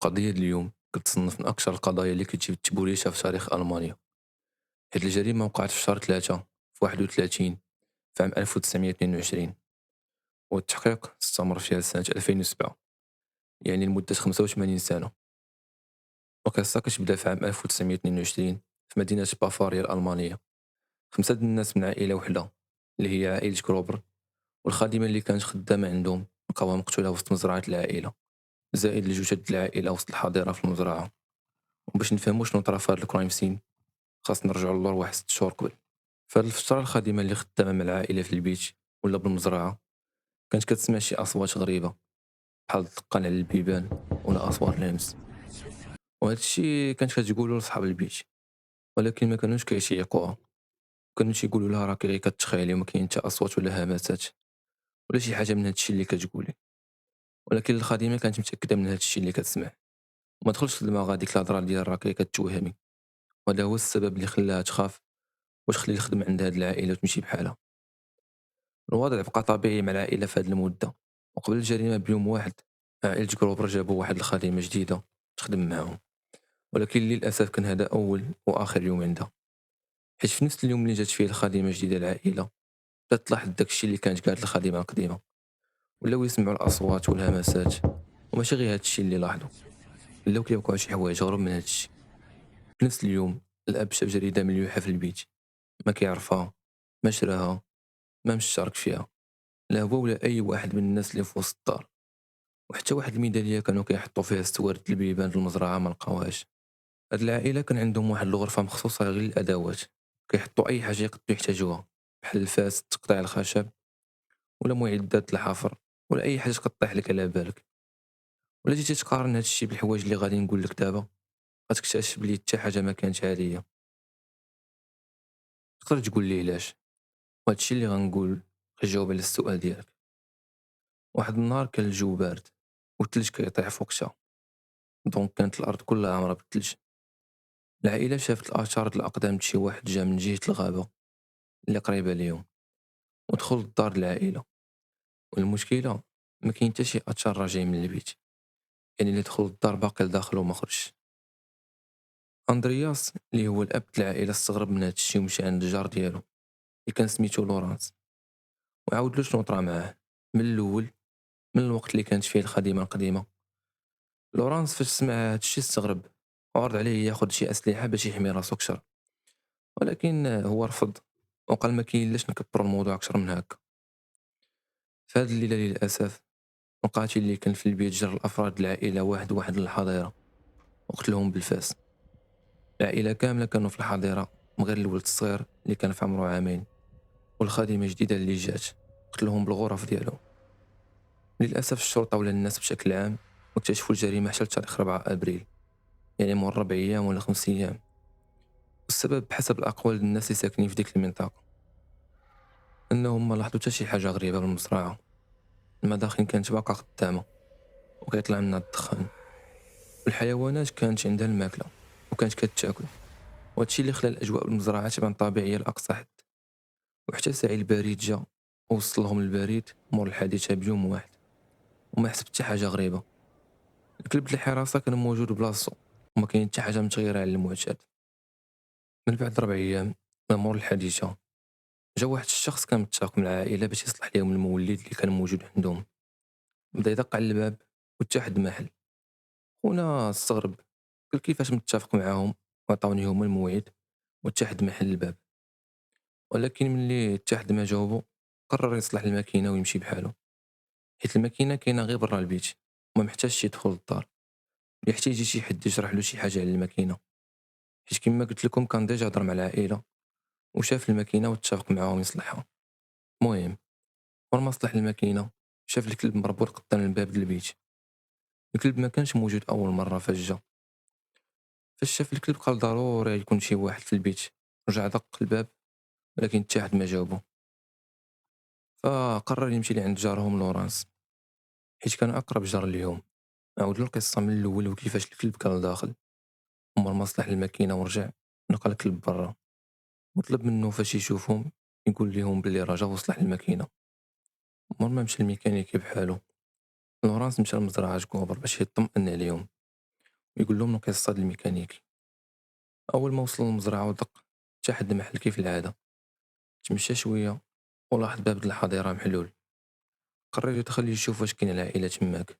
القضية ديال اليوم كتصنف من أكثر القضايا اللي كتجيب التبوليشة في تاريخ ألمانيا، حيت الجريمة وقعت في شهر 3 في 31 في عام 1922، والتحقيق استمر فيها لسنة 2007، يعني لمدة 85 سنة. القصة كتبدا في عام 1922 في مدينة بافاريا الألمانية. 5 د الناس من عائلة وحدة اللي هي عائلة كروبر، والخادمة اللي كانت خدامة عندهم لقاوها مقتولة وسط مزرعة العائلة، زائد الجثث العائلة وسط الحظيرة في المزرعة. وباش نفهموا شنو طرا في هاد الكرايم سين خاص نرجعوا للور واحد 6 شهور قبل. فهاد الفترة الخادمة اللي خدامة مع العائلة في البيت ولا بالمزرعة كانت كتسمع شي أصوات غريبة بحال الدقان على البيبان ولا أصوات لمس، وهاد الشي كانت كتقولو لصحاب البيت، ولكن ما كانوش كيشيقوها. كانوا تيقولوا لها راكي غير كتخيلي وما كاين حتى أصوات ولا همسات ولا شي حاجة من هاد الشي اللي كتقولي. ولكن الخادمة كانت متأكدة من هاد الشي اللي كتسمع، وما دخلش لدماغها ديك الهضرة ديال راكي كتوهمي. وهذا هو السبب اللي خلاها تخاف واش تخلي الخدمة عند هاد العائلة وتمشي بحالها. الوضع بقى طبيعي مع العائلة في هاد المدة، وقبل الجريمة بيوم واحد عائلة جروبر جابوا واحد الخادمة جديدة تخدم معاهم، ولكن للأسف كان هذا أول وآخر يوم عندها. حيت في نفس اليوم اللي جات فيه الخادمة الجديدة العائلة بدات تلاحظ داكشي اللي كانت قالت الخادمة القديمة، ولاو يسمعوا الأصوات والهمسات. وماشي غير هادشي اللي لاحظوا، ولاو كيوقعوا شي حوايج غراب من هادشي. في نفس اليوم الأب شاف جريدة مليوحة في البيت، ما كيعرفها، ما شراها، ما مشترك فيها، لا هو ولا أي واحد من الناس اللي في وسط الدار. وحتى واحد الميدالية كانوا كيحطوا فيها ستوارد البيبان د المزرعة ما لقاوهاش. هاد العائلة كان عندهم واحد الغرفة مخصوصة غير للأدوات، كيحطوا أي حاجة يقدروا يحتاجوها بحال الفاس تقطيع الخشب ولا معدات الحفر ولا أي حاجة كطيح لك على بالك. ولا جيتي تقارن هاد الشي بالحوايج اللي غادي نقول لك دابا غتكتشف بلي حتى حاجة ما كانت عادية. تقدر تقول لي علاش؟ وهاد الشي اللي غنقول غيجاوب على السؤال ديالك. واحد النهار كان الجو بارد والثلج كيطيح في وقتها، دونك كانت الأرض كلها عامرة بالثلج. العائلة شافت الآثار د الأقدام د شي واحد جا من جهة الغابة اللي قريبة ليهم ودخل للدار د العائلة. والمشكلة ما كاين حتى شي أثر راجع من البيت، يعني اللي دخل للدار باقي لداخل وما خرجش. أندرياس اللي هو الأب د العائلة استغرب من هاد الشي ومشى عند الجار ديالو اللي كان سميتو لورانس وعاود له شنو طرا معاه من الأول، من الوقت اللي كانت فيه الخادمة القديمة. لورانس فاش سمع هاد الشي استغرب وعرض عليه ياخد شي أسلحة باش يحمي راسو كشر، ولكن هو رفض وقال ما كاين لاش نكبروا الموضوع أكثر من هكا. في هاد الليلة للأسف القاتل اللي كان في البيت جر الأفراد العائلة واحد واحد للحظيرة وقتلهم بالفاس. العائلة كاملة كانوا في الحظيرة من غير الولد الصغير اللي كان في عمره عامين، والخادمة الجديدة اللي جات قتلهم بالغرف ديالهم. للأسف الشرطة ولا الناس بشكل عام واكتشفوا الجريمة حتى لتاريخ 4 أبريل، يعني مور 4 أيام ولا 5 أيام. والسبب بحسب الأقوال ديال الناس اللي ساكنين في ديك المنطقة أنهم ما لاحظوا حتى شي حاجة غريبة بالمزرعة. المداخن كانت باقا خدامة وكيطلع منها الدخان، والحيوانات كانت عندها الماكلة وكانت كتاكل. وهادشي اللي خلى الأجواء بالمزرعة تبان طبيعية لأقصى حد. وحتى ساعي البريد جا ووصل لهم البريد مور الحادثة بيوم واحد وما حسب حتى حاجة غريبة. الكلب د الحراسة كان موجود بلاصتو وما كاين حتى حاجة متغيرة على المعتاد. من بعد 4 أيام من مور الحادثة جا واحد الشخص كان متفق مع العائلة باش يصلح ليهم المولد اللي كان موجود عندهم. بدا يدق على الباب واتحد محل. خونا استغرب، قال كيفاش متفق معاهم وعطاوني هما الموعد واتحد محل الباب. ولكن ملي اتحد ما جاوبو قرر يصلح الماكينة ويمشي بحاله، حيت الماكينة كاينة غير برا البيت وما محتاجش يدخل للدار ولا حتى يجي شي حد يشرح له شي حاجة على الماكينة. حيت كما قلت لكم كان ديجا هضر مع العائلة وشاف الماكينة واتفق معاهم يصلحها. المهم ور ما صلح الماكينة شاف الكلب مربوط قدام الباب د البيت. الكلب ما كانش موجود أول مرة فاش جا. فاش شاف الكلب قال ضروري يكون شي واحد في البيت. رجع دق الباب ولكن حتى حد ما جاوبه. فقرر يمشي لعند جارهم لورانس حيت كان أقرب جار ليهم. عاود له القصة من الأول وكيفاش الكلب كان لداخل. عمر ما صلح الماكينة ورجع لقى الكلب برا وطلب منه فاش يشوفهم يقول لهم بلي راه جا وصلح الماكينة. عمر ما مشى الميكانيكي بحالو. لورانس مشى لمزرعة كوبر باش يطمئن عليهم ويقول لهم القصة ديال الميكانيكي. أول ما وصل للمزرعة ودق حتى حد المحل كيف العادة، تمشى شوية ولاحظ باب د الحظيرة محلول. قرر يدخل يشوف واش كاين العائلة تماك.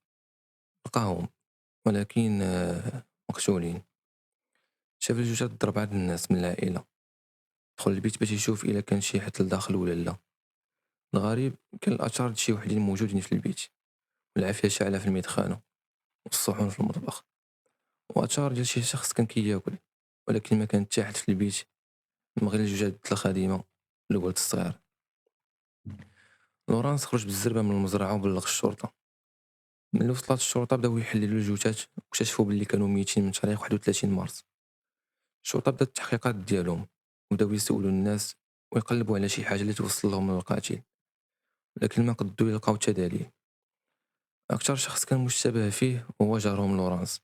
لقاهم، ولكن مقتولين. شاف الجثث د 4 الناس من العائلة. دخل البيت باش يشوف إلا كان شي حد لداخل ولا لا. الغريب كان الآثار د شي وحدين موجودين في البيت، والعافية شاعلة في المدخانة والصحون في المطبخ، وآثار ديال شي شخص كان كياكل، ولكن ما كان حتى حد في البيت، من غير الجثث د الخادمة والولد الصغير. لورانس خرج بالزربة من المزرعة وبلغ الشرطة. ملي وصلت الشرطة بداو يحللوا الجثث واكتشفوا باللي كانوا ميتين من تاريخ 31 مارس. الشرطة بدات التحقيقات ديالهم وبداو يسولوا الناس ويقلبوا على شي حاجة اللي توصل لهم من القاتل، لكن ما قدروا يلقاو حتى دليل. أكثر شخص كان مشتبه فيه هو جارهم لورانس،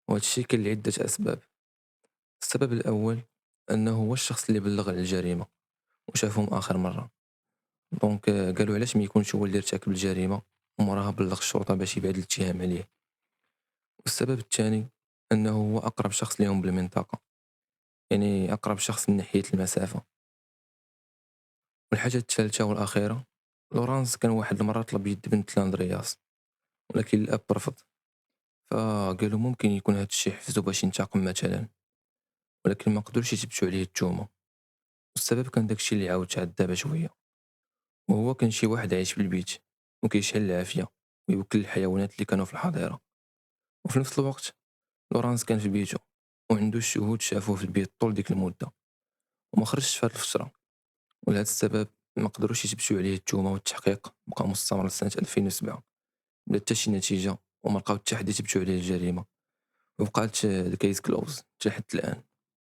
وهذا الشيء كان لعدة أسباب. السبب الأول أنه هو الشخص اللي بلغ على الجريمة وشافهم آخر مرة، دونك قالوا علاش ما يكونش هو اللي ارتكب الجريمة ومراها بلغ الشرطة باش يبعد الاتهام عليه. والسبب الثاني أنه هو أقرب شخص لهم بالمنطقة، يعني أقرب شخص من ناحية المسافة. والحاجة الثالثة والأخيرة، لورانس كان واحد المرة طلب يد بنت لاندرياس، ولكن الأب رفض، فقالوا ممكن يكون هاد الشي حفزو باش ينتقم مثلا، ولكن ما قدروش يثبتوا عليه التهمة. والسبب كان داكشي اللي عاود تعاد دابا شوية، وهو كان شي واحد عايش في البيت وكيشعل العافية ويوكل الحيوانات اللي كانوا في الحظيرة. وفي نفس الوقت لورانس كان في بيته وعنده الشهود شافوه في البيت طول ديك المدة وما خرجش في هاد الفترة. ولهذا السبب ما قدروش يثبتوا عليه التهمة، والتحقيق بقى مستمر لسنة 2007 بلا حتى شي نتيجة، وما لقاو حتى حد يثبتوا عليه الجريمة، وبقات الكيس كلوز حتى حتى الآن.